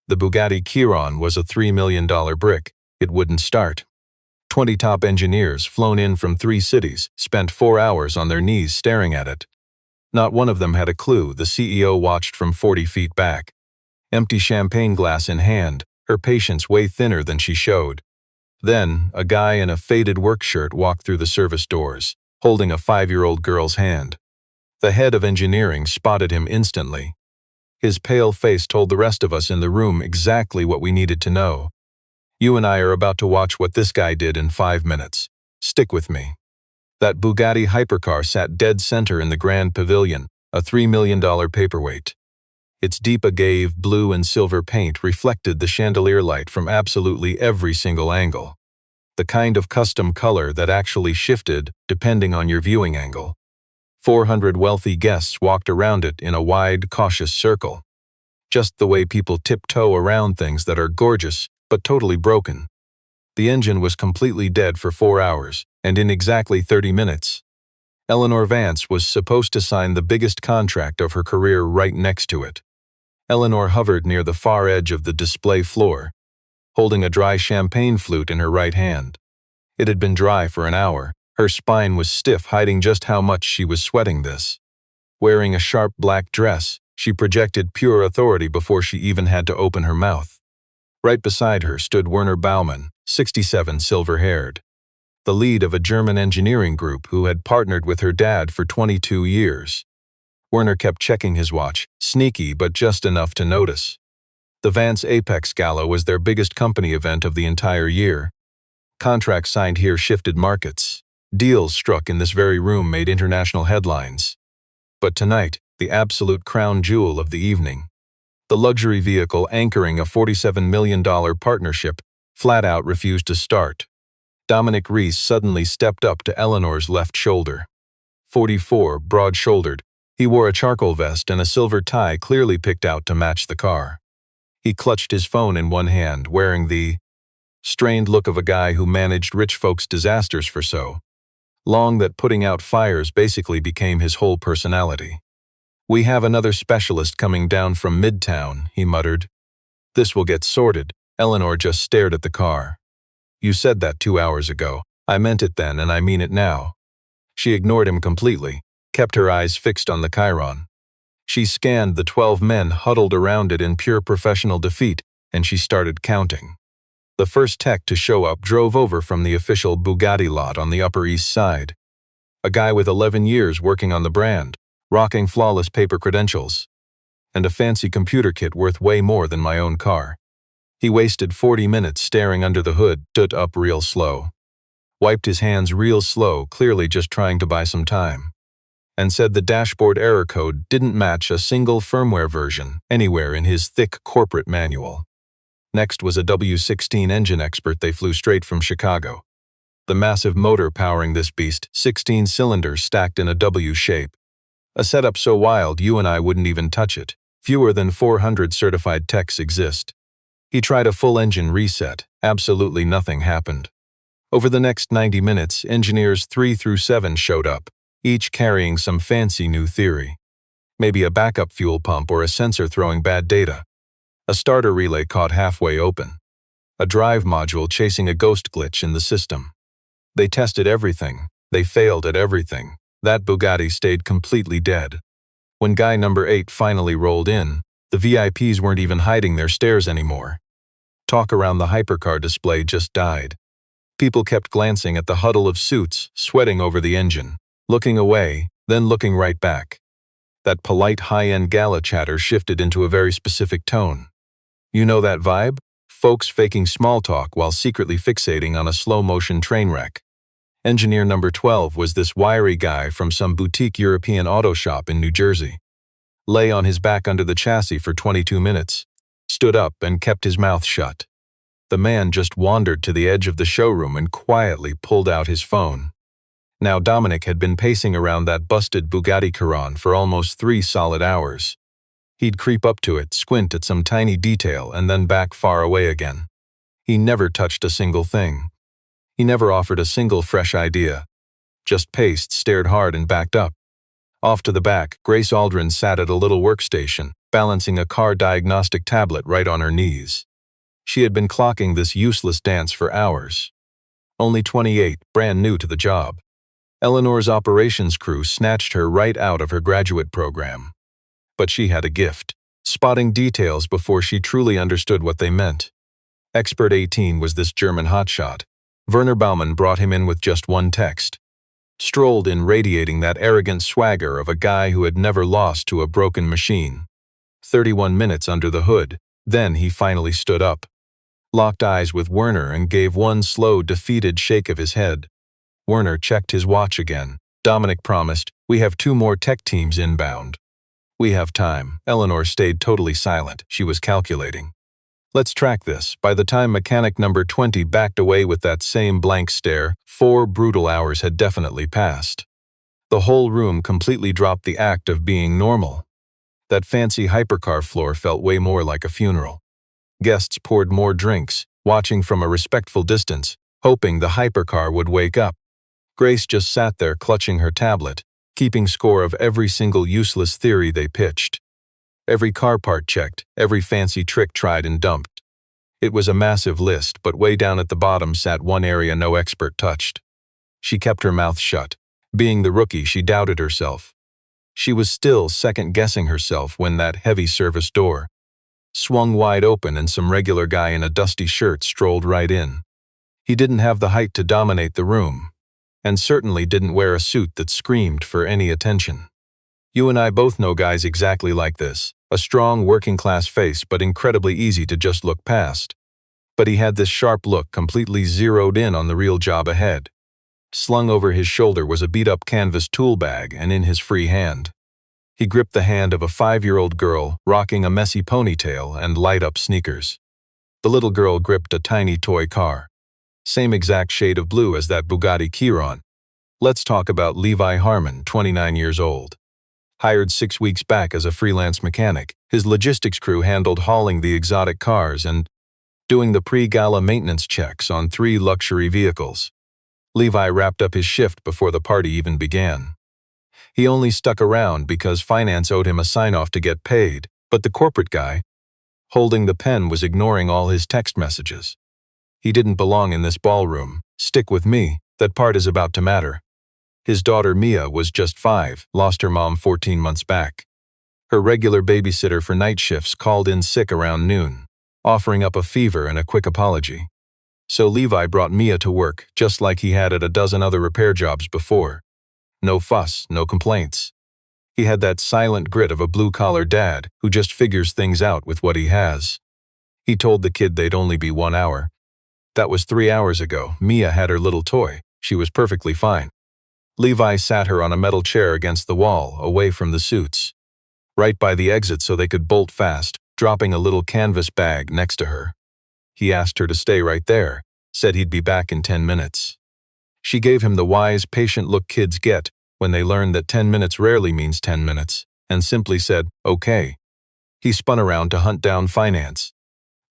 The Bugatti Chiron was a $3 million brick. It wouldn't start. 20 top engineers, flown in from 3 cities, spent 4 hours on their knees staring at it. Not one of them had a clue. The CEO watched from 40 feet back. Empty champagne glass in hand, her patience way thinner than she showed. Then, a guy in a faded work shirt walked through the service doors, holding a 5-year-old girl's hand. The head of engineering spotted him instantly. His pale face told the rest of us in the room exactly what we needed to know. You and I are about to watch what this guy did in 5 minutes. Stick with me. That Bugatti hypercar sat dead center in the Grand Pavilion, a $3 million paperweight. Its deep agave blue and silver paint reflected the chandelier light from absolutely every single angle. The kind of custom color that actually shifted depending on your viewing angle. 400 wealthy guests walked around it in a wide, cautious circle. Just the way people tiptoe around things that are gorgeous but totally broken. The engine was completely dead for 4 hours, and in exactly 30 minutes. Eleanor Vance was supposed to sign the biggest contract of her career right next to it. Eleanor hovered near the far edge of the display floor, holding a dry champagne flute in her right hand. It had been dry for an hour. Her spine was stiff, hiding just how much she was sweating this. Wearing a sharp black dress, she projected pure authority before she even had to open her mouth. Right beside her stood Werner Baumann, 67, silver-haired. The lead of a German engineering group who had partnered with her dad for 22 years. Werner kept checking his watch, sneaky but just enough to notice. The Vance Apex Gala was their biggest company event of the entire year. Contracts signed here shifted markets. Deals struck in this very room made international headlines. But tonight, the absolute crown jewel of the evening. The luxury vehicle anchoring a $47 million partnership flat out refused to start. Dominic Reese suddenly stepped up to Eleanor's left shoulder. 44, broad-shouldered, he wore a charcoal vest and a silver tie clearly picked out to match the car. He clutched his phone in one hand, wearing the strained look of a guy who managed rich folks' disasters for so long that putting out fires basically became his whole personality. "We have another specialist coming down from Midtown," he muttered. "This will get sorted." Eleanor just stared at the car. "You said that 2 hours ago. I meant it then and I mean it now." She ignored him completely, kept her eyes fixed on the Chiron. She scanned the 12 men huddled around it in pure professional defeat, and she started counting. The first tech to show up drove over from the official Bugatti lot on the Upper East Side. A guy with 11 years working on the brand, rocking flawless paper credentials, and a fancy computer kit worth way more than my own car. He wasted 40 minutes staring under the hood, stood up real slow, wiped his hands real slow, clearly just trying to buy some time, and said the dashboard error code didn't match a single firmware version anywhere in his thick corporate manual. Next was a W16 engine expert they flew straight from Chicago. The massive motor powering this beast, 16 cylinders stacked in a W shape. A setup so wild you and I wouldn't even touch it. Fewer than 400 certified techs exist. He tried a full engine reset. Absolutely nothing happened. Over the next 90 minutes, engineers 3 through 7 showed up, each carrying some fancy new theory. Maybe a backup fuel pump or a sensor throwing bad data. A starter relay caught halfway open. A drive module chasing a ghost glitch in the system. They tested everything. They failed at everything. That Bugatti stayed completely dead. When guy number 8 finally rolled in, the VIPs weren't even hiding their stares anymore. Talk around the hypercar display just died. People kept glancing at the huddle of suits, sweating over the engine, looking away, then looking right back. That polite high-end gala chatter shifted into a very specific tone. You know that vibe? Folks faking small talk while secretly fixating on a slow-motion train wreck. Engineer number 12 was this wiry guy from some boutique European auto shop in New Jersey. Lay on his back under the chassis for 22 minutes, stood up and kept his mouth shut. The man just wandered to the edge of the showroom and quietly pulled out his phone. Now Dominic had been pacing around that busted Bugatti Chiron for almost 3 solid hours. He'd creep up to it, squint at some tiny detail, and then back far away again. He never touched a single thing. He never offered a single fresh idea. Just paced, stared hard, and backed up. Off to the back, Grace Aldrin sat at a little workstation, balancing a car diagnostic tablet right on her knees. She had been clocking this useless dance for hours. Only 28, brand new to the job. Eleanor's operations crew snatched her right out of her graduate program. But she had a gift, spotting details before she truly understood what they meant. Expert 18 was this German hotshot. Werner Baumann brought him in with just one text. Strolled in radiating that arrogant swagger of a guy who had never lost to a broken machine. 31 minutes under the hood, then he finally stood up. Locked eyes with Werner and gave one slow, defeated shake of his head. Werner checked his watch again. Dominic promised, "We have 2 more tech teams inbound." "We have time." Eleanor stayed totally silent. She was calculating. "Let's track this." By the time mechanic number 20 backed away with that same blank stare, 4 brutal hours had definitely passed. The whole room completely dropped the act of being normal. That fancy hypercar floor felt way more like a funeral. Guests poured more drinks, watching from a respectful distance, hoping the hypercar would wake up. Grace just sat there clutching her tablet, keeping score of every single useless theory they pitched. Every car part checked, every fancy trick tried and dumped. It was a massive list, but way down at the bottom sat one area no expert touched. She kept her mouth shut. Being the rookie, she doubted herself. She was still second-guessing herself when that heavy service door swung wide open and some regular guy in a dusty shirt strolled right in. He didn't have the height to dominate the room, and certainly didn't wear a suit that screamed for any attention. You and I both know guys exactly like this. A strong, working-class face, but incredibly easy to just look past. But he had this sharp look completely zeroed in on the real job ahead. Slung over his shoulder was a beat-up canvas tool bag, and in his free hand, he gripped the hand of a 5-year-old girl rocking a messy ponytail and light-up sneakers. The little girl gripped a tiny toy car. Same exact shade of blue as that Bugatti Chiron. Let's talk about Levi Harmon, 29 years old. Hired 6 weeks back as a freelance mechanic, his logistics crew handled hauling the exotic cars and doing the pre-gala maintenance checks on 3 luxury vehicles. Levi wrapped up his shift before the party even began. He only stuck around because finance owed him a sign-off to get paid, but the corporate guy, holding the pen, was ignoring all his text messages. He didn't belong in this ballroom. Stick with me, that part is about to matter. His daughter Mia was just 5, lost her mom 14 months back. Her regular babysitter for night shifts called in sick around noon, offering up a fever and a quick apology. So Levi brought Mia to work, just like he had at a dozen other repair jobs before. No fuss, no complaints. He had that silent grit of a blue-collar dad who just figures things out with what he has. He told the kid they'd only be 1 hour. That was 3 hours ago. Mia had her little toy. She was perfectly fine. Levi sat her on a metal chair against the wall, away from the suits, right by the exit so they could bolt fast, dropping a little canvas bag next to her. He asked her to stay right there, said he'd be back in 10 minutes. She gave him the wise, patient look kids get when they learn that 10 minutes rarely means 10 minutes, and simply said, "Okay." He spun around to hunt down finance.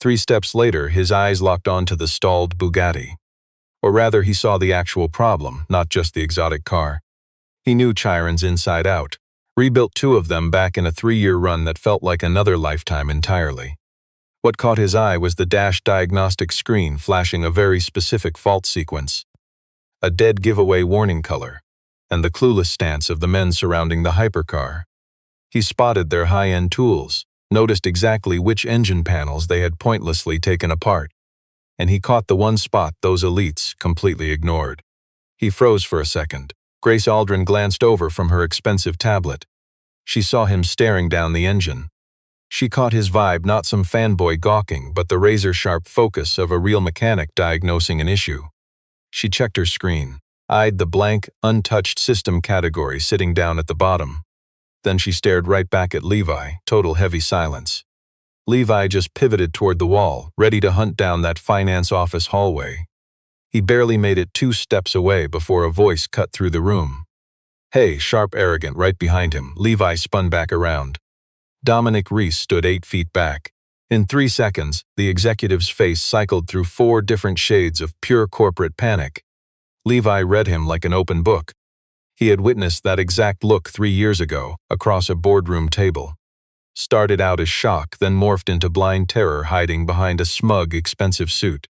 3 steps later, his eyes locked onto the stalled Bugatti. Or rather, he saw the actual problem, not just the exotic car. He knew Chirons inside out, rebuilt 2 of them back in a 3-year run that felt like another lifetime entirely. What caught his eye was the dash diagnostic screen flashing a very specific fault sequence, a dead giveaway warning color, and the clueless stance of the men surrounding the hypercar. He spotted their high-end tools, noticed exactly which engine panels they had pointlessly taken apart, and he caught the one spot those elites completely ignored. He froze for a second. Grace Aldrin glanced over from her expensive tablet. She saw him staring down the engine. She caught his vibe, not some fanboy gawking, but the razor-sharp focus of a real mechanic diagnosing an issue. She checked her screen, eyed the blank, untouched system category sitting down at the bottom. Then she stared right back at Levi, total heavy silence. Levi just pivoted toward the wall, ready to hunt down that finance office hallway. He barely made it 2 steps away before a voice cut through the room. "Hey," sharp, arrogant, right behind him. Levi spun back around. Dominic Reese stood 8 feet back. In 3 seconds, the executive's face cycled through 4 different shades of pure corporate panic. Levi read him like an open book. He had witnessed that exact look 3 years ago, across a boardroom table. Started out as shock, then morphed into blind terror hiding behind a smug, expensive suit.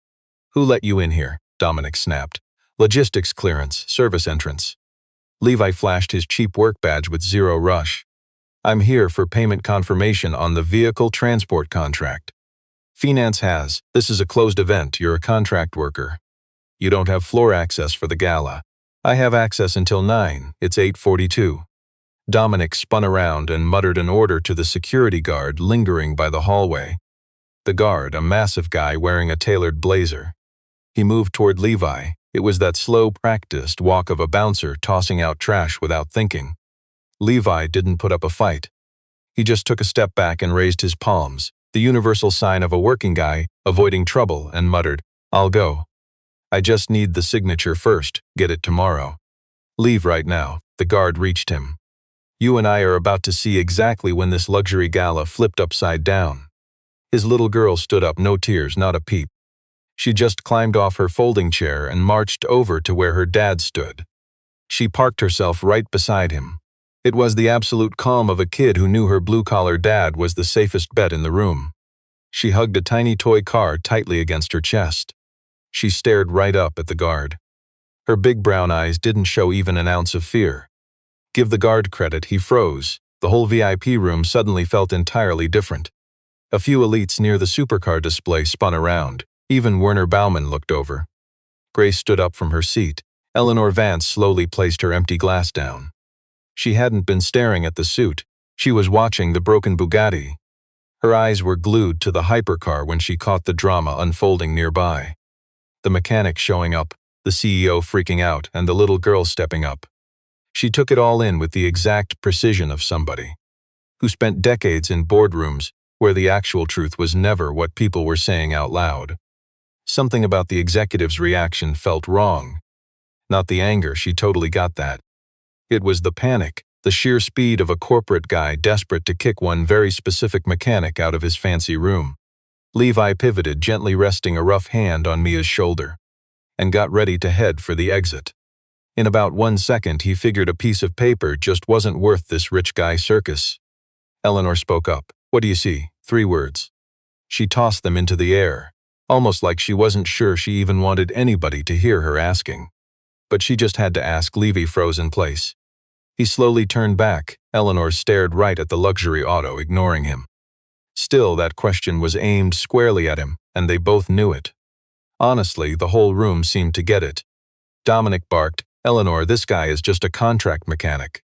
"Who let you in here?" Dominic snapped. "Logistics clearance, service entrance." Levi flashed his cheap work badge with zero rush. "I'm here for payment confirmation on the vehicle transport contract." "Finance has. This is a closed event. You're a contract worker. You don't have floor access for the gala." "I have access until 9. It's 8:42. Dominic spun around and muttered an order to the security guard lingering by the hallway. The guard, a massive guy wearing a tailored blazer. He moved toward Levi. It was that slow, practiced walk of a bouncer tossing out trash without thinking. Levi didn't put up a fight. He just took a step back and raised his palms, the universal sign of a working guy avoiding trouble, and muttered, "I'll go. I just need the signature first. Get it tomorrow." "Leave right now." The guard reached him. "You and I are about to see exactly when this luxury gala flipped upside down." His little girl stood up, no tears, not a peep. She just climbed off her folding chair and marched over to where her dad stood. She parked herself right beside him. It was the absolute calm of a kid who knew her blue-collar dad was the safest bet in the room. She hugged a tiny toy car tightly against her chest. She stared right up at the guard. Her big brown eyes didn't show even an ounce of fear. Give the guard credit, he froze. The whole VIP room suddenly felt entirely different. A few elites near the supercar display spun around. Even Werner Baumann looked over. Grace stood up from her seat. Eleanor Vance slowly placed her empty glass down. She hadn't been staring at the suit. She was watching the broken Bugatti. Her eyes were glued to the hypercar when she caught the drama unfolding nearby. The mechanic showing up, the CEO freaking out, and the little girl stepping up. She took it all in with the exact precision of somebody who spent decades in boardrooms where the actual truth was never what people were saying out loud. Something about the executive's reaction felt wrong. Not the anger, she totally got that. It was the panic, the sheer speed of a corporate guy desperate to kick one very specific mechanic out of his fancy room. Levi pivoted, gently resting a rough hand on Mia's shoulder, and got ready to head for the exit. In about 1 second, he figured a piece of paper just wasn't worth this rich guy circus. Eleanor spoke up. "What do you see?" 3 words. She tossed them into the air, almost like she wasn't sure she even wanted anybody to hear her asking. But she just had to ask. Levi froze in place. He slowly turned back. Eleanor stared right at the luxury auto, ignoring him. Still, that question was aimed squarely at him, and they both knew it. Honestly, the whole room seemed to get it. Dominic barked, "Eleanor, this guy is just a contract mechanic.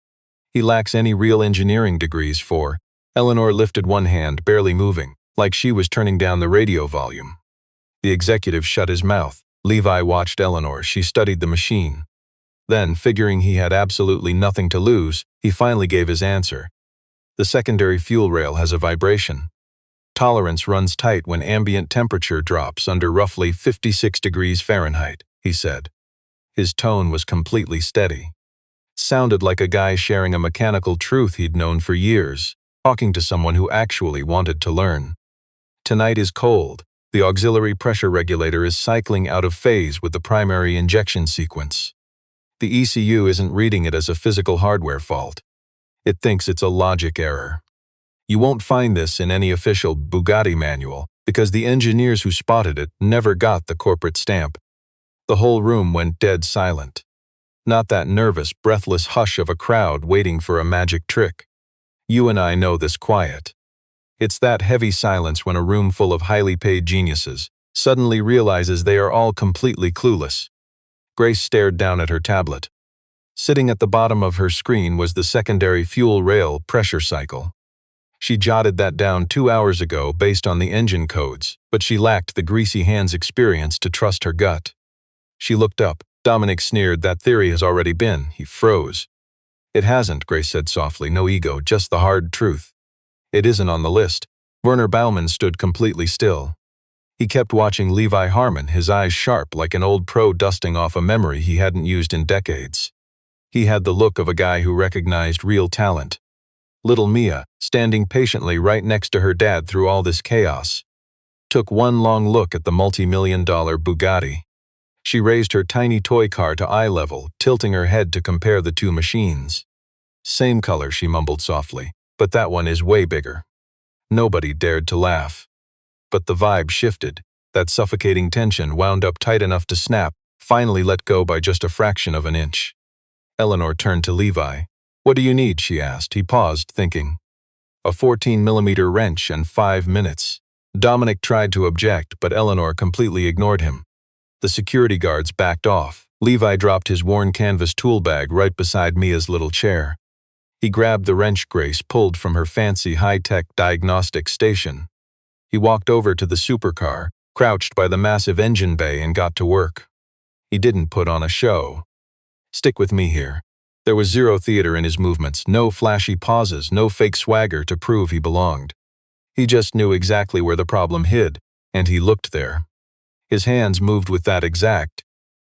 He lacks any real engineering degrees for—" Eleanor lifted one hand, barely moving, like she was turning down the radio volume. The executive shut his mouth. Levi watched Eleanor. She studied the machine. Then, figuring he had absolutely nothing to lose, he finally gave his answer. "The secondary fuel rail has a vibration. Tolerance runs tight when ambient temperature drops under roughly 56 degrees Fahrenheit, he said. His tone was completely steady. Sounded like a guy sharing a mechanical truth he'd known for years, talking to someone who actually wanted to learn. Tonight is cold. The auxiliary pressure regulator is cycling out of phase with the primary injection sequence. The ECU isn't reading it as a physical hardware fault. It thinks it's a logic error. You won't find this in any official Bugatti manual because the engineers who spotted it never got the corporate stamp." The whole room went dead silent. Not that nervous, breathless hush of a crowd waiting for a magic trick. You and I know this quiet. It's that heavy silence when a room full of highly paid geniuses suddenly realizes they are all completely clueless. Grace stared down at her tablet. Sitting at the bottom of her screen was the secondary fuel rail pressure cycle. She jotted that down 2 hours ago based on the engine codes, but she lacked the greasy hands experience to trust her gut. She looked up. Dominic sneered. "That theory has already been." He froze. "It hasn't," Grace said softly. "No ego, just the hard truth. It isn't on the list." Werner Baumann stood completely still. He kept watching Levi Harmon, his eyes sharp like an old pro dusting off a memory he hadn't used in decades. He had the look of a guy who recognized real talent. Little Mia, standing patiently right next to her dad through all this chaos, took one long look at the multi-million-dollar Bugatti. She raised her tiny toy car to eye level, tilting her head to compare the two machines. "Same color," she mumbled softly, "but that one is way bigger." Nobody dared to laugh. But the vibe shifted. That suffocating tension wound up tight enough to snap, finally let go by just a fraction of an inch. Eleanor turned to Levi. "What do you need?" she asked. He paused, thinking. "A 14-millimeter wrench and 5 minutes. Dominic tried to object, but Eleanor completely ignored him. The security guards backed off. Levi dropped his worn canvas tool bag right beside Mia's little chair. He grabbed the wrench Grace pulled from her fancy high-tech diagnostic station. He walked over to the supercar, crouched by the massive engine bay, and got to work. He didn't put on a show. "Stick with me here." There was zero theater in his movements, no flashy pauses, no fake swagger to prove he belonged. He just knew exactly where the problem hid, and he looked there. His hands moved with that exact,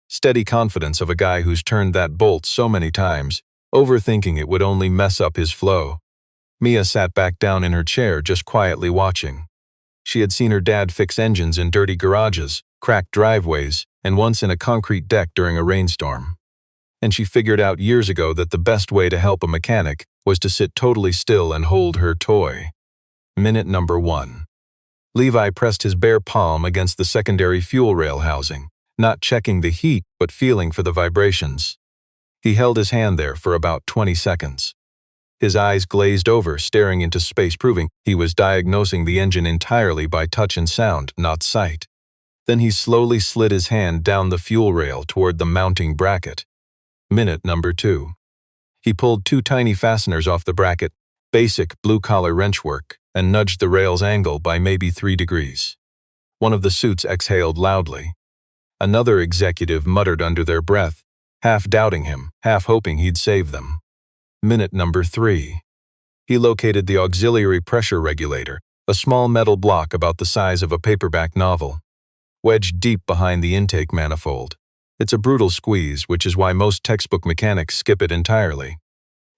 steady confidence of a guy who's turned that bolt so many times, overthinking it would only mess up his flow. Mia sat back down in her chair, just quietly watching. She had seen her dad fix engines in dirty garages, cracked driveways, and once in a concrete deck during a rainstorm. And she figured out years ago that the best way to help a mechanic was to sit totally still and hold her toy. Minute number 1. Levi pressed his bare palm against the secondary fuel rail housing, not checking the heat but feeling for the vibrations. He held his hand there for about 20 seconds. His eyes glazed over, staring into space, proving he was diagnosing the engine entirely by touch and sound, not sight. Then he slowly slid his hand down the fuel rail toward the mounting bracket. Minute number 2. He pulled 2 tiny fasteners off the bracket, basic blue-collar wrench work, and nudged the rail's angle by maybe 3 degrees. One of the suits exhaled loudly. Another executive muttered under their breath, half doubting him, half hoping he'd save them. Minute number 3. He located the auxiliary pressure regulator, a small metal block about the size of a paperback novel, wedged deep behind the intake manifold. It's a brutal squeeze, which is why most textbook mechanics skip it entirely.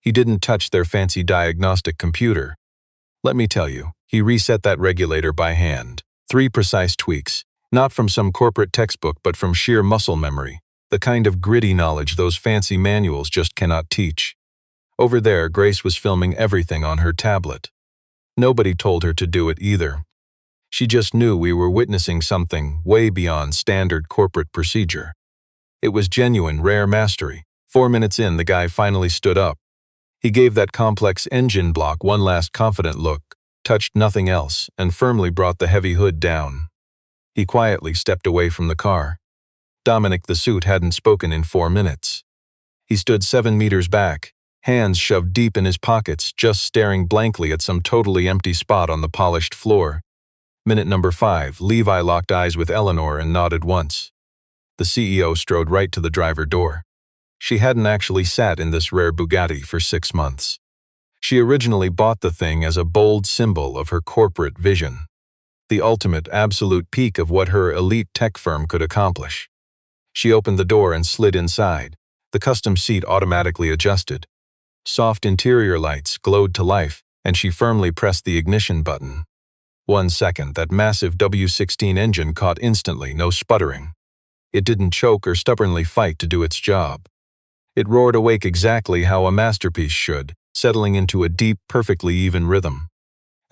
He didn't touch their fancy diagnostic computer. Let me tell you, he reset that regulator by hand. 3 precise tweaks, not from some corporate textbook but from sheer muscle memory, the kind of gritty knowledge those fancy manuals just cannot teach. Over there, Grace was filming everything on her tablet. Nobody told her to do it either. She just knew we were witnessing something way beyond standard corporate procedure. It was genuine, rare mastery. 4 minutes in, the guy finally stood up. He gave that complex engine block one last confident look, touched nothing else, and firmly brought the heavy hood down. He quietly stepped away from the car. Dominic the suit hadn't spoken in 4 minutes. He stood 7 meters back, hands shoved deep in his pockets, just staring blankly at some totally empty spot on the polished floor. Minute number 5, Levi locked eyes with Eleanor and nodded once. The CEO strode right to the driver door. She hadn't actually sat in this rare Bugatti for 6 months. She originally bought the thing as a bold symbol of her corporate vision, the ultimate absolute peak of what her elite tech firm could accomplish. She opened the door and slid inside. The custom seat automatically adjusted. Soft interior lights glowed to life, and she firmly pressed the ignition button. 1 second, that massive W16 engine caught instantly, no sputtering. It didn't choke or stubbornly fight to do its job. It roared awake exactly how a masterpiece should, settling into a deep, perfectly even rhythm.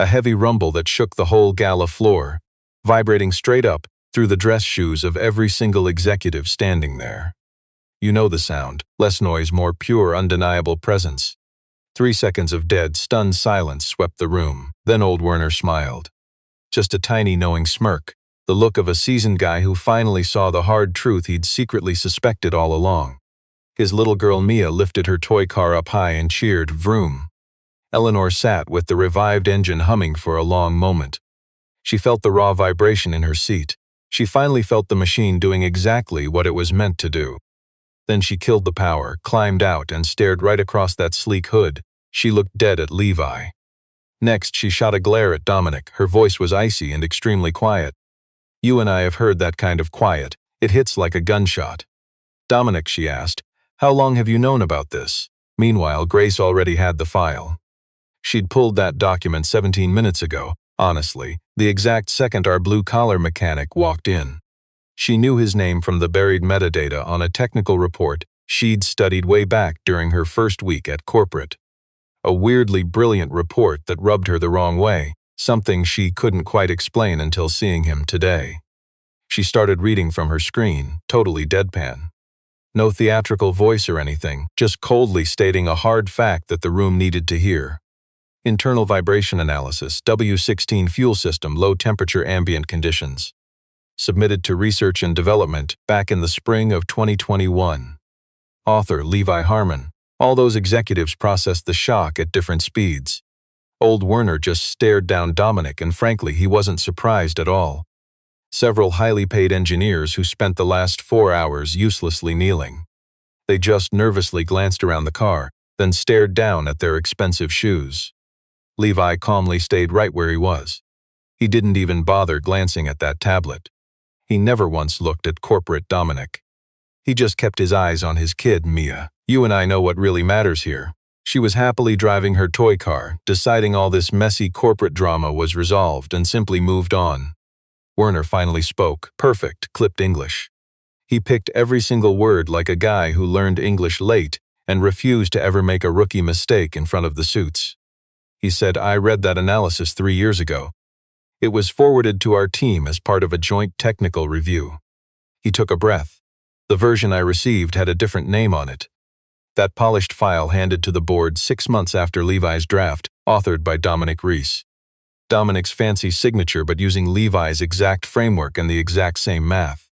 A heavy rumble that shook the whole gala floor, vibrating straight up through the dress shoes of every single executive standing there. You know the sound, less noise, more pure, undeniable presence. 3 seconds of dead, stunned silence swept the room. Then old Werner smiled. Just a tiny knowing smirk, the look of a seasoned guy who finally saw the hard truth he'd secretly suspected all along. His little girl Mia lifted her toy car up high and cheered, "Vroom." Eleanor sat with the revived engine humming for a long moment. She felt the raw vibration in her seat. She finally felt the machine doing exactly what it was meant to do. Then she killed the power, climbed out, and stared right across that sleek hood. She looked dead at Levi. Next, she shot a glare at Dominic. Her voice was icy and extremely quiet. "You and I have heard that kind of quiet. It hits like a gunshot." "Dominic," she asked, "how long have you known about this?" Meanwhile, Grace already had the file. She'd pulled that document 17 minutes ago, honestly, the exact second our blue-collar mechanic walked in. She knew his name from the buried metadata on a technical report she'd studied way back during her first week at corporate. A weirdly brilliant report that rubbed her the wrong way, something she couldn't quite explain until seeing him today. She started reading from her screen, totally deadpan. No theatrical voice or anything, just coldly stating a hard fact that the room needed to hear. Internal vibration analysis, W16 fuel system, low temperature ambient conditions. Submitted to research and development back in the spring of 2021. Author Levi Harmon. All those executives processed the shock at different speeds. Old Werner just stared down Dominic, and frankly, he wasn't surprised at all. Several highly paid engineers who spent the last 4 hours uselessly kneeling. They just nervously glanced around the car, then stared down at their expensive shoes. Levi calmly stayed right where he was. He didn't even bother glancing at that tablet. He never once looked at corporate Dominic. He just kept his eyes on his kid, Mia. You and I know what really matters here. She was happily driving her toy car, deciding all this messy corporate drama was resolved and simply moved on. Werner finally spoke, perfect, clipped English. He picked every single word like a guy who learned English late and refused to ever make a rookie mistake in front of the suits. He said, "I read that analysis 3 years ago. It was forwarded to our team as part of a joint technical review." He took a breath. The version I received had a different name on it. That polished file handed to the board 6 months after Levi's draft, authored by Dominic Reese. Dominic's fancy signature, but using Levi's exact framework and the exact same math.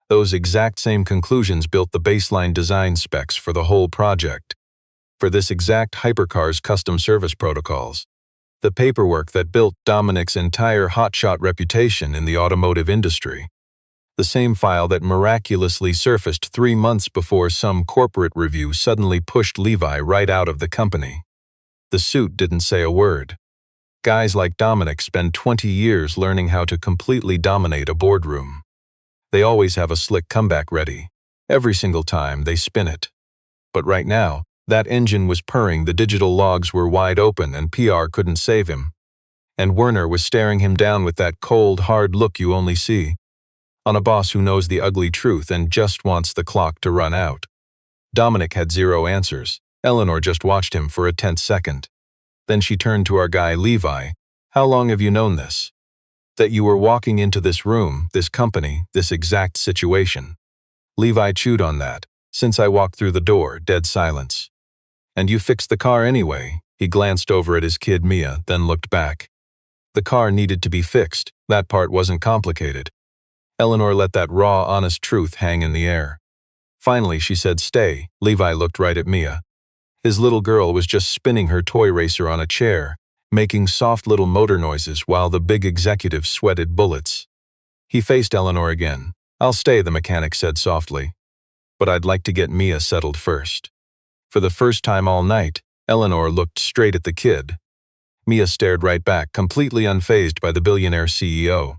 Those exact same conclusions built the baseline design specs for the whole project. For this exact hypercar's custom service protocols. The paperwork that built Dominic's entire hotshot reputation in the automotive industry. The same file that miraculously surfaced 3 months before some corporate review suddenly pushed Levi right out of the company. The suit didn't say a word. Guys like Dominic spend 20 years learning how to completely dominate a boardroom. They always have a slick comeback ready, every single time they spin it. But right now, that engine was purring, the digital logs were wide open, and PR couldn't save him. And Werner was staring him down with that cold, hard look you only see on a boss who knows the ugly truth and just wants the clock to run out. Dominic had zero answers. Eleanor just watched him for a tense second. Then she turned to our guy Levi. "How long have you known this? That you were walking into this room, this company, this exact situation?" Levi chewed on that. "Since I walked through the door," dead silence. "And you fixed the car anyway?" He glanced over at his kid Mia, then looked back. The car needed to be fixed. That part wasn't complicated. Eleanor let that raw, honest truth hang in the air. Finally, she said, "Stay." Levi looked right at Mia. His little girl was just spinning her toy racer on a chair, making soft little motor noises while the big executive sweated bullets. He faced Eleanor again. "I'll stay," the mechanic said softly. "But I'd like to get Mia settled first." For the first time all night, Eleanor looked straight at the kid. Mia stared right back, completely unfazed by the billionaire CEO.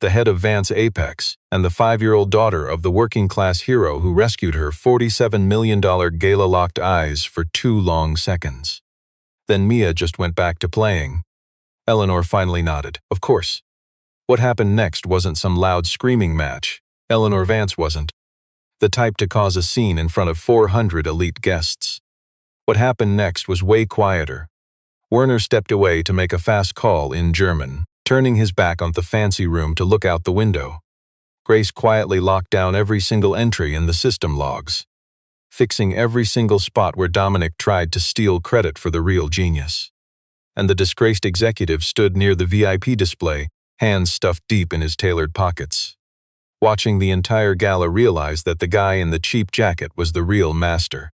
The head of Vance Apex, and the 5-year-old daughter of the working-class hero who rescued her. $47 million Gala locked eyes for 2 long seconds. Then Mia just went back to playing. Eleanor finally nodded. Of course. What happened next wasn't some loud screaming match. Eleanor Vance wasn't the type to cause a scene in front of 400 elite guests. What happened next was way quieter. Werner stepped away to make a fast call in German, turning his back on the fancy room to look out the window. Grace quietly locked down every single entry in the system logs, fixing every single spot where Dominic tried to steal credit for the real genius. And the disgraced executive stood near the VIP display, hands stuffed deep in his tailored pockets. Watching the entire gala realized that the guy in the cheap jacket was the real master.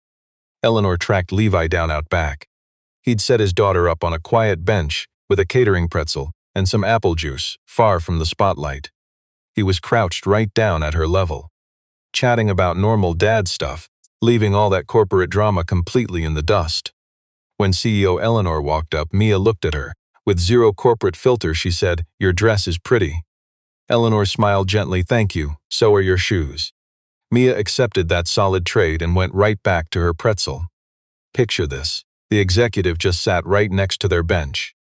Eleanor tracked Levi down out back. He'd set his daughter up on a quiet bench with a catering pretzel and some apple juice, far from the spotlight. He was crouched right down at her level, chatting about normal dad stuff, leaving all that corporate drama completely in the dust. When CEO Eleanor walked up, Mia looked at her. With zero corporate filter, she said, "Your dress is pretty." Eleanor smiled gently. "Thank you, so are your shoes." Mia accepted that solid trade and went right back to her pretzel. Picture this. The executive just sat right next to their bench.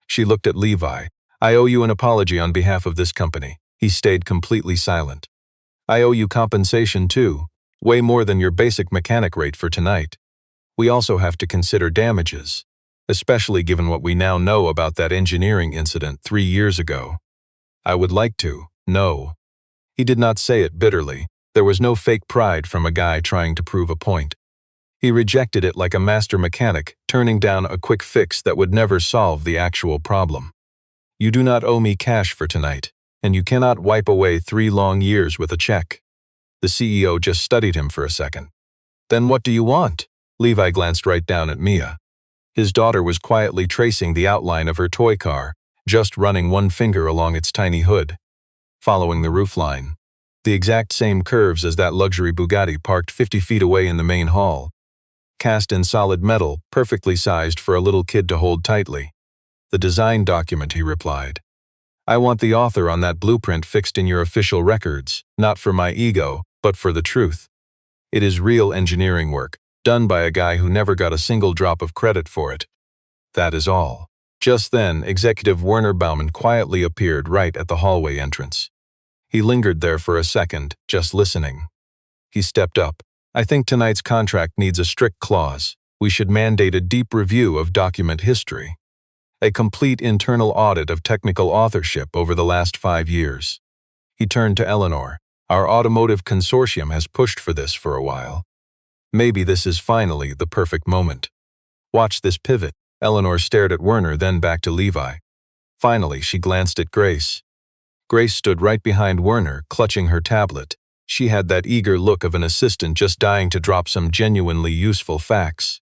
She looked at Levi. "I owe you an apology on behalf of this company." He stayed completely silent. "I owe you compensation too, way more than your basic mechanic rate for tonight. We also have to consider damages." especially given what we now know about that engineering incident 3 years ago. I would like to, no. He did not say it bitterly. There was no fake pride from a guy trying to prove a point. He rejected it like a master mechanic, turning down a quick fix that would never solve the actual problem. You do not owe me cash for tonight, and you cannot wipe away 3 long years with a check. The CEO just studied him for a second. Then what do you want? Levi glanced right down at Mia. His daughter was quietly tracing the outline of her toy car, just running one finger along its tiny hood, following the roofline. The exact same curves as that luxury Bugatti parked 50 feet away in the main hall. Cast in solid metal, perfectly sized for a little kid to hold tightly. The design document, he replied. I want the author on that blueprint fixed in your official records, not for my ego, but for the truth. It is real engineering work, done by a guy who never got a single drop of credit for it. That is all. Just then, Executive Werner Baumann quietly appeared right at the hallway entrance. He lingered there for a second, just listening. He stepped up. I think tonight's contract needs a strict clause. We should mandate a deep review of document history. A complete internal audit of technical authorship over the last 5 years. He turned to Eleanor. Our automotive consortium has pushed for this for a while. Maybe this is finally the perfect moment. Watch this pivot. Eleanor stared at Werner, then back to Levi. Finally, she glanced at Grace. Grace stood right behind Werner, clutching her tablet. She had that eager look of an assistant just dying to drop some genuinely useful facts.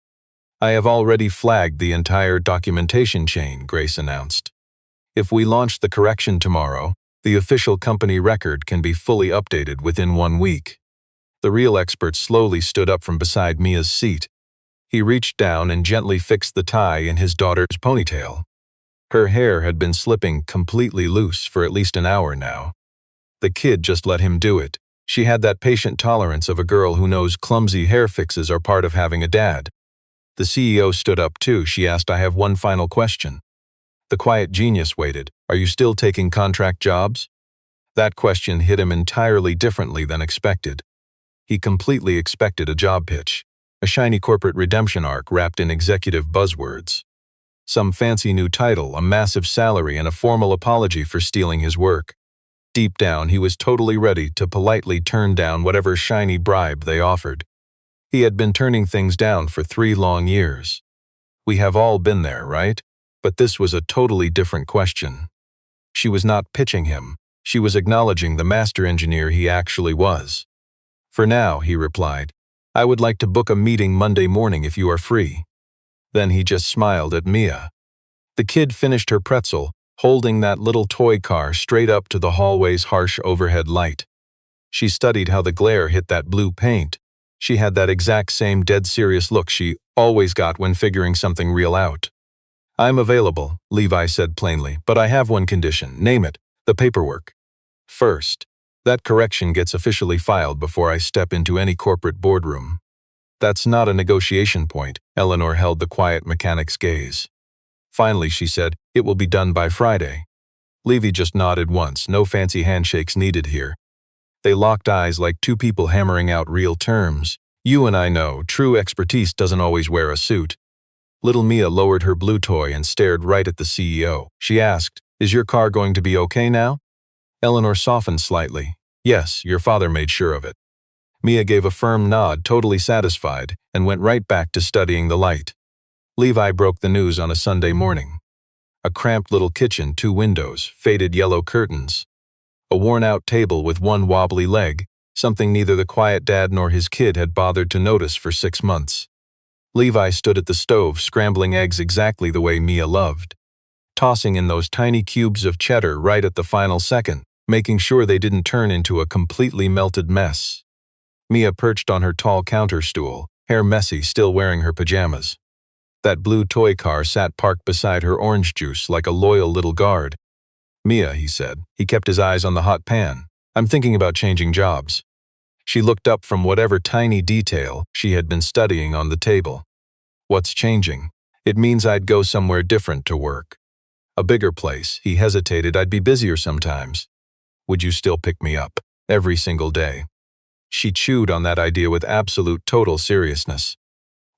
I have already flagged the entire documentation chain, Grace announced. If we launch the correction tomorrow, the official company record can be fully updated within 1 week. The real expert slowly stood up from beside Mia's seat. He reached down and gently fixed the tie in his daughter's ponytail. Her hair had been slipping completely loose for at least an hour now. The kid just let him do it. She had that patient tolerance of a girl who knows clumsy hair fixes are part of having a dad. The CEO stood up too. She asked, I have one final question. The quiet genius waited. Are you still taking contract jobs? That question hit him entirely differently than expected. He completely expected a job pitch, a shiny corporate redemption arc wrapped in executive buzzwords. Some fancy new title, a massive salary, and a formal apology for stealing his work. Deep down, he was totally ready to politely turn down whatever shiny bribe they offered. He had been turning things down for 3 long years. We have all been there, right? But this was a totally different question. She was not pitching him. She was acknowledging the master engineer he actually was. For now, he replied, I would like to book a meeting Monday morning if you are free. Then he just smiled at Mia. The kid finished her pretzel, holding that little toy car straight up to the hallway's harsh overhead light. She studied how the glare hit that blue paint. She had that exact same dead serious look she always got when figuring something real out. I'm available, Levi said plainly, but I have one condition. Name it, the paperwork. First, that correction gets officially filed before I step into any corporate boardroom. That's not a negotiation point. Eleanor held the quiet mechanic's gaze. Finally, she said, it will be done by Friday. Levi just nodded once, no fancy handshakes needed here. They locked eyes like two people hammering out real terms. You and I know, true expertise doesn't always wear a suit. Little Mia lowered her blue toy and stared right at the CEO. She asked, is your car going to be okay now? Eleanor softened slightly. Yes, your father made sure of it. Mia gave a firm nod, totally satisfied, and went right back to studying the light. Levi broke the news on a Sunday morning. A cramped little kitchen, 2 windows, faded yellow curtains. A worn-out table with one wobbly leg, something neither the quiet dad nor his kid had bothered to notice for 6 months. Levi stood at the stove, scrambling eggs exactly the way Mia loved, tossing in those tiny cubes of cheddar right at the final second, making sure they didn't turn into a completely melted mess. Mia perched on her tall counter stool, hair messy, still wearing her pajamas. That blue toy car sat parked beside her orange juice like a loyal little guard. Mia, he said. He kept his eyes on the hot pan. I'm thinking about changing jobs. She looked up from whatever tiny detail she had been studying on the table. What's changing? It means I'd go somewhere different to work. A bigger place. He hesitated. I'd be busier sometimes. Would you still pick me up? Every single day. She chewed on that idea with absolute total seriousness.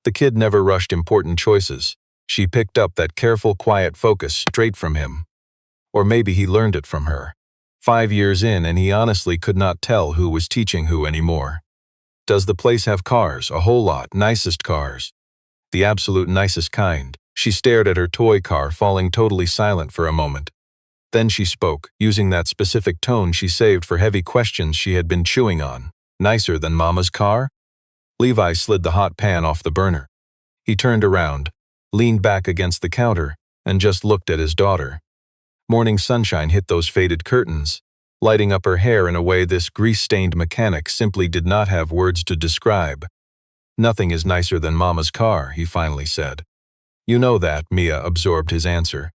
The kid never rushed important choices. She picked up that careful, quiet focus straight from him. Or maybe he learned it from her. 5 years in and he honestly could not tell who was teaching who anymore. Does the place have cars? A whole lot. Nicest cars. The absolute nicest kind. She stared at her toy car, falling totally silent for a moment. Then she spoke, using that specific tone she saved for heavy questions she had been chewing on. Nicer than Mama's car? Levi slid the hot pan off the burner. He turned around, leaned back against the counter, and just looked at his daughter. Morning sunshine hit those faded curtains, lighting up her hair in a way this grease-stained mechanic simply did not have words to describe. Nothing is nicer than Mama's car, he finally said. You know that, Mia absorbed his answer.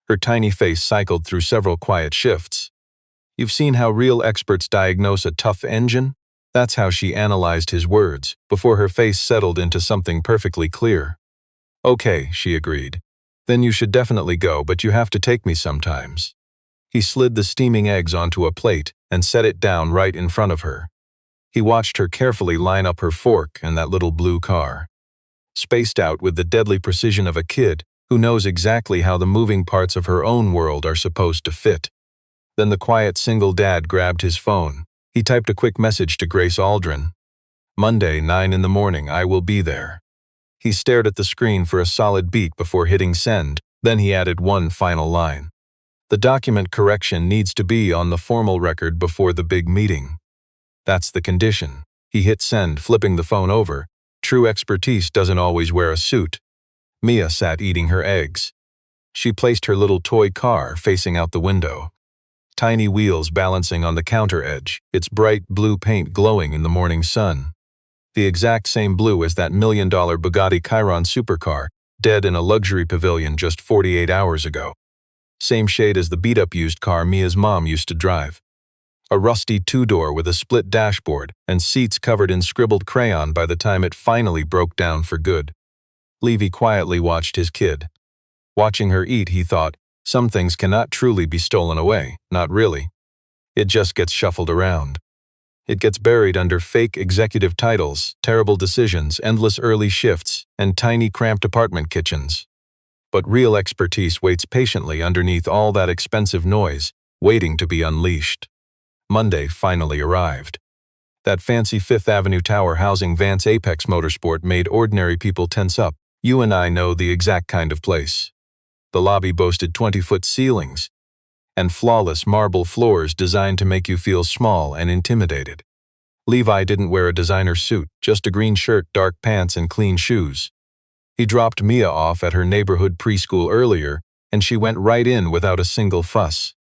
Her tiny face cycled through several quiet shifts. You've seen how real experts diagnose a tough engine? That's how she analyzed his words, before her face settled into something perfectly clear. Okay, she agreed. Then you should definitely go, but you have to take me sometimes. He slid the steaming eggs onto a plate and set it down right in front of her. He watched her carefully line up her fork and that little blue car. Spaced out with the deadly precision of a kid who knows exactly how the moving parts of her own world are supposed to fit. Then the quiet single dad grabbed his phone. He typed a quick message to Grace Aldrin. Monday, 9 in the morning, I will be there. He stared at the screen for a solid beat before hitting send, then he added one final line. The document correction needs to be on the formal record before the big meeting. That's the condition. He hit send, flipping the phone over. True expertise doesn't always wear a suit. Mia sat eating her eggs. She placed her little toy car facing out the window. Tiny wheels balancing on the counter edge, its bright blue paint glowing in the morning sun. The exact same blue as that $1 million Bugatti Chiron supercar, dead in a luxury pavilion just 48 hours ago. Same shade as the beat-up used car Mia's mom used to drive. A rusty two-door with a split dashboard and seats covered in scribbled crayon by the time it finally broke down for good. Levi quietly watched his kid. Watching her eat, he thought, some things cannot truly be stolen away, not really. It just gets shuffled around. It gets buried under fake executive titles, terrible decisions, endless early shifts, and tiny cramped apartment kitchens. But real expertise waits patiently underneath all that expensive noise, waiting to be unleashed. Monday finally arrived. That fancy Fifth Avenue tower housing Vance Apex Motorsport made ordinary people tense up. You and I know the exact kind of place. The lobby boasted 20-foot ceilings and flawless marble floors designed to make you feel small and intimidated. Levi didn't wear a designer suit, just a green shirt, dark pants, and clean shoes. He dropped Mia off at her neighborhood preschool earlier, and she went right in without a single fuss.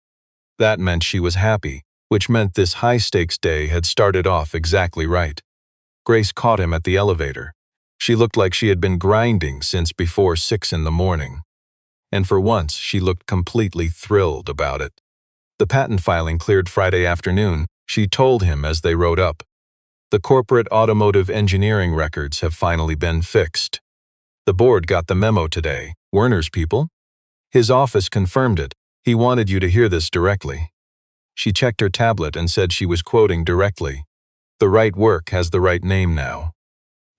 That meant she was happy, which meant this high-stakes day had started off exactly right. Grace caught him at the elevator. She looked like she had been grinding since before 6 in the morning. And for once, she looked completely thrilled about it. The patent filing cleared Friday afternoon, she told him as they rode up. The corporate automotive engineering records have finally been fixed. The board got the memo today. Werner's people? His office confirmed it. He wanted you to hear this directly. She checked her tablet and said she was quoting directly. The right work has the right name now.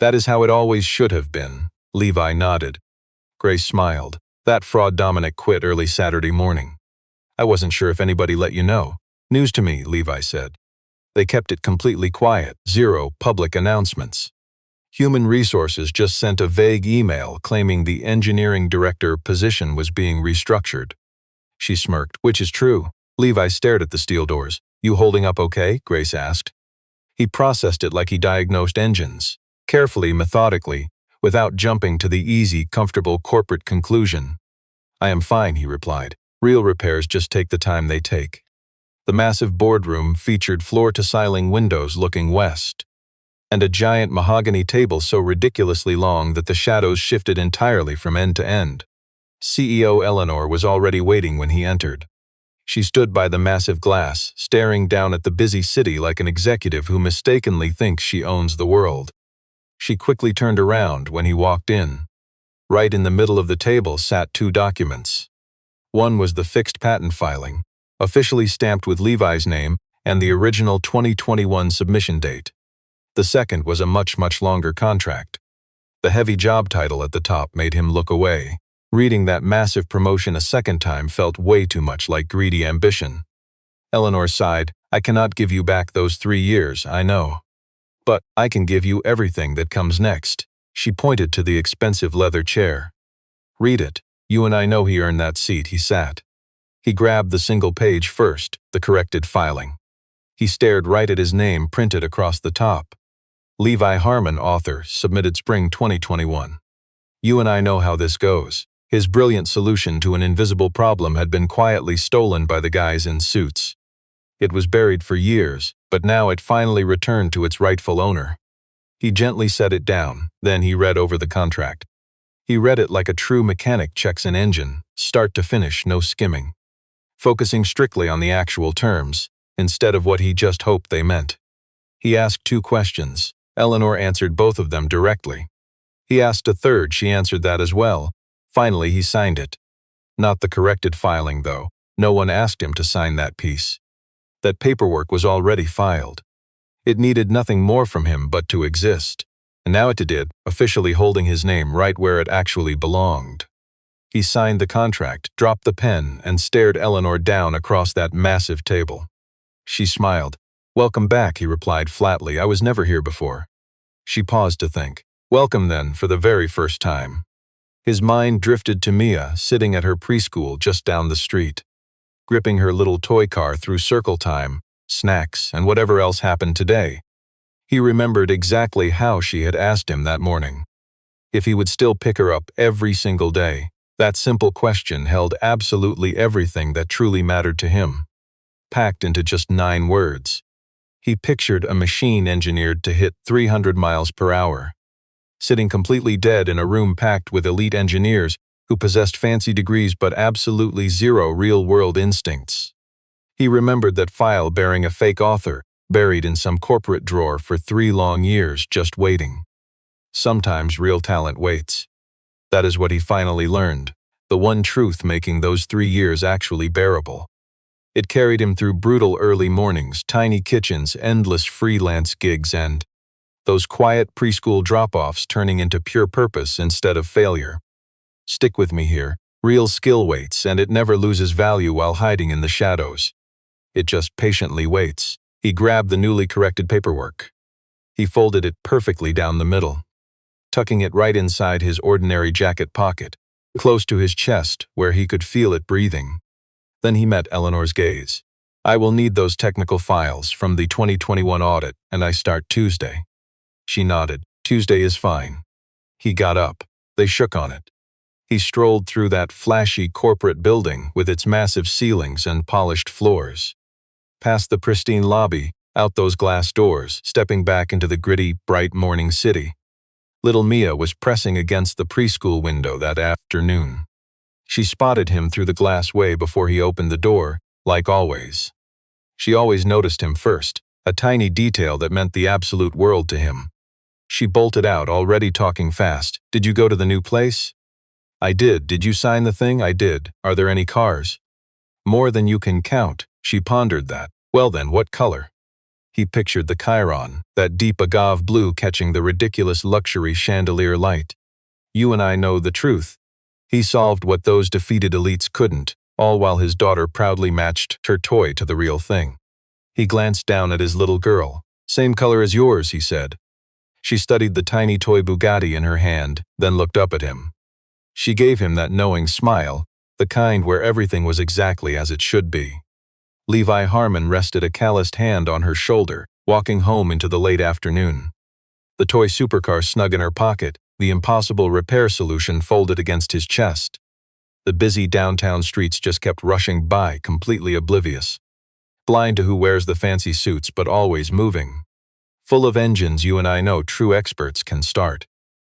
That is how it always should have been. Levi nodded. Grace smiled. That fraud Dominic quit early Saturday morning. I wasn't sure if anybody let you know. News to me, Levi said. They kept it completely quiet, zero public announcements. Human Resources just sent a vague email claiming the engineering director position was being restructured. She smirked, which is true. Levi stared at the steel doors. You holding up okay? Grace asked. He processed it like he diagnosed engines, carefully, methodically, without jumping to the easy, comfortable corporate conclusion. I am fine, he replied. Real repairs just take the time they take. The massive boardroom featured floor-to-ceiling windows looking west, and a giant mahogany table so ridiculously long that the shadows shifted entirely from end to end. CEO Eleanor was already waiting when he entered. She stood by the massive glass, staring down at the busy city like an executive who mistakenly thinks she owns the world. She quickly turned around when he walked in. Right in the middle of the table sat 2 documents. One was the fixed patent filing, officially stamped with Levi's name and the original 2021 submission date. The second was a much longer contract. The heavy job title at the top made him look away. Reading that massive promotion a second time felt way too much like greedy ambition. Eleanor sighed. I cannot give you back those 3 years, I know. But I can give you everything that comes next. She pointed to the expensive leather chair. Read it. You and I know he earned that seat. He sat. He grabbed the single page first, the corrected filing. He stared right at his name printed across the top. Levi Harmon, author, submitted spring 2021. You and I know how this goes. His brilliant solution to an invisible problem had been quietly stolen by the guys in suits. It was buried for years, but now it finally returned to its rightful owner. He gently set it down, then he read over the contract. He read it like a true mechanic checks an engine, start to finish, no skimming. Focusing strictly on the actual terms, instead of what he just hoped they meant. He asked 2 questions. Eleanor answered both of them directly. He asked a third, she answered that as well. Finally, he signed it. Not the corrected filing, though. No one asked him to sign that piece. That paperwork was already filed. It needed nothing more from him but to exist. And now it did, officially holding his name right where it actually belonged. He signed the contract, dropped the pen, and stared Eleanor down across that massive table. She smiled. Welcome back, he replied flatly. I was never here before. She paused to think. Welcome then, for the very first time. His mind drifted to Mia, sitting at her preschool just down the street, gripping her little toy car through circle time, snacks, and whatever else happened today. He remembered exactly how she had asked him that morning. If he would still pick her up every single day. That simple question held absolutely everything that truly mattered to him, packed into just 9 words. He pictured a machine engineered to hit 300 miles per hour, sitting completely dead in a room packed with elite engineers who possessed fancy degrees but absolutely zero real-world instincts. He remembered that file bearing a fake author, buried in some corporate drawer for 3 long years just waiting. Sometimes real talent waits. That is what he finally learned, the one truth making those 3 years actually bearable. It carried him through brutal early mornings, tiny kitchens, endless freelance gigs, and those quiet preschool drop-offs turning into pure purpose instead of failure. Stick with me here. Real skill waits, and it never loses value while hiding in the shadows. It just patiently waits. He grabbed the newly corrected paperwork. He folded it perfectly down the middle, tucking it right inside his ordinary jacket pocket, close to his chest where he could feel it breathing. Then he met Eleanor's gaze. I will need those technical files from the 2021 audit, and I start Tuesday. She nodded. Tuesday is fine. He got up. They shook on it. He strolled through that flashy corporate building with its massive ceilings and polished floors. Past the pristine lobby, out those glass doors, stepping back into the gritty, bright morning city. Little Mia was pressing against the preschool window that afternoon. She spotted him through the glass way before he opened the door, like always. She always noticed him first, a tiny detail that meant the absolute world to him. She bolted out, already talking fast. Did you go to the new place? I did. Did you sign the thing? I did. Are there any cars? More than you can count. She pondered that. Well then, what color? He pictured the Chiron, that deep agave blue catching the ridiculous luxury chandelier light. You and I know the truth. He solved what those defeated elites couldn't, all while his daughter proudly matched her toy to the real thing. He glanced down at his little girl. Same color as yours, he said. She studied the tiny toy Bugatti in her hand, then looked up at him. She gave him that knowing smile, the kind where everything was exactly as it should be. Levi Harmon rested a calloused hand on her shoulder, walking home into the late afternoon. The toy supercar snug in her pocket, the impossible repair solution folded against his chest. The busy downtown streets just kept rushing by, completely oblivious. Blind to who wears the fancy suits, but always moving. Full of engines you and I know true experts can start.